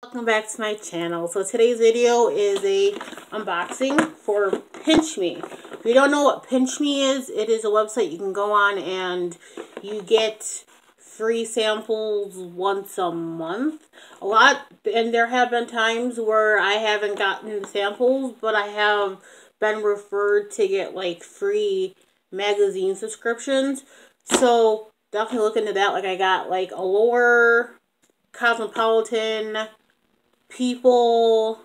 Welcome back to my channel. So today's video is a unboxing for Pinch Me. If you don't know what Pinch Me is, it is a website you can go on and you get free samples once a month. And there have been times where I haven't gotten samples, but I have been referred to get like free magazine subscriptions. So definitely look into that. Like I got like Allure, Cosmopolitan, People.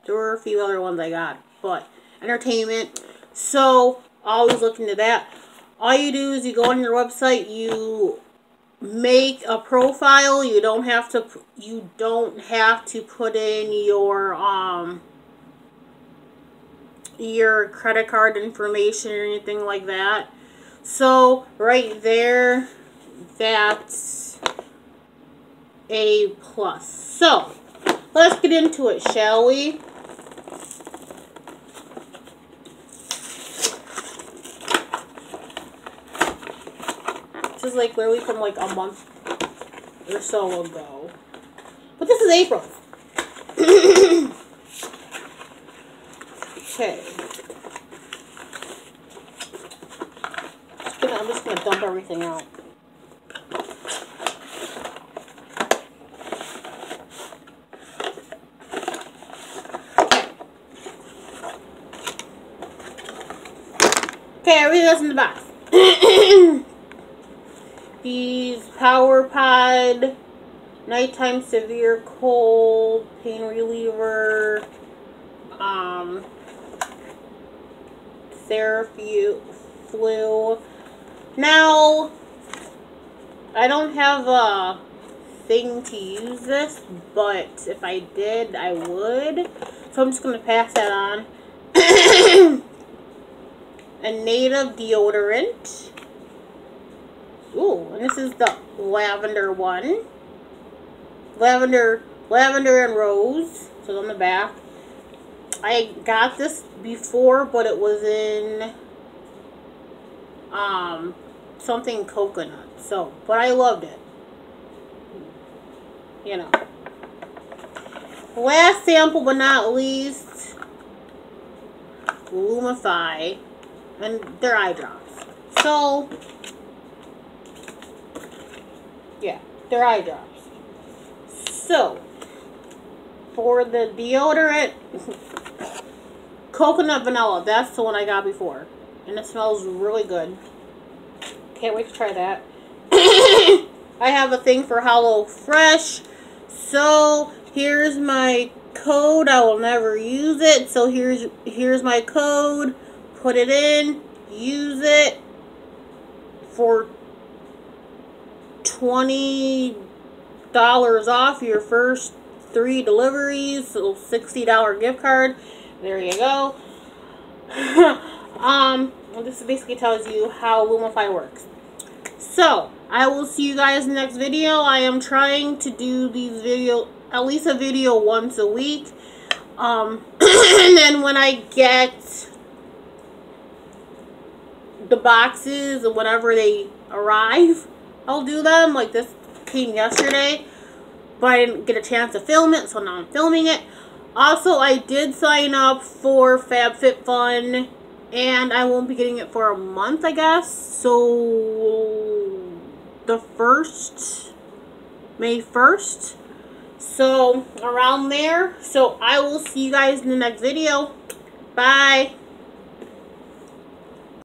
There were a few other ones I got, but Entertainment. So always look into that. All you do is you go on your website, you make a profile. You don't have to put in your credit card information or anything like that. So right there, that's a plus. So let's get into it, shall we? This is like literally from like a month or so ago. But this is April. Okay. I'm just gonna dump everything out. Okay, everything that's in the box. These Power Pod, Nighttime Severe Cold, Pain Reliever, Theraflu. Now, I don't have a thing to use this, but if I did, I would. So I'm just going to pass that on. A Native deodorant. Ooh, and this is the lavender one. Lavender and rose. So it's on the back. I got this before, but it was in something coconut. So, but I loved it. You know. Last sample but not least, Lumify. And their eye drops. So, yeah, their eye drops. So, for the deodorant, coconut vanilla. That's the one I got before. And it smells really good. Can't wait to try that. I have a thing for HelloFresh. So, here's my code. I will never use it. So, here's my code. Put it in, use it for $20 off your first 3 deliveries, so $60 gift card. There you go. This basically tells you how Lumify works. So, I will see you guys in the next video. I am trying to do these at least a video once a week. And then when I get the boxes or whenever they arrive, I'll do them. Like this came yesterday, but I didn't get a chance to film it, so now I'm filming it. Also, I did sign up for FabFitFun, and I won't be getting it for a month, I guess. So the May 1st. So around there. So I will see you guys in the next video. Bye.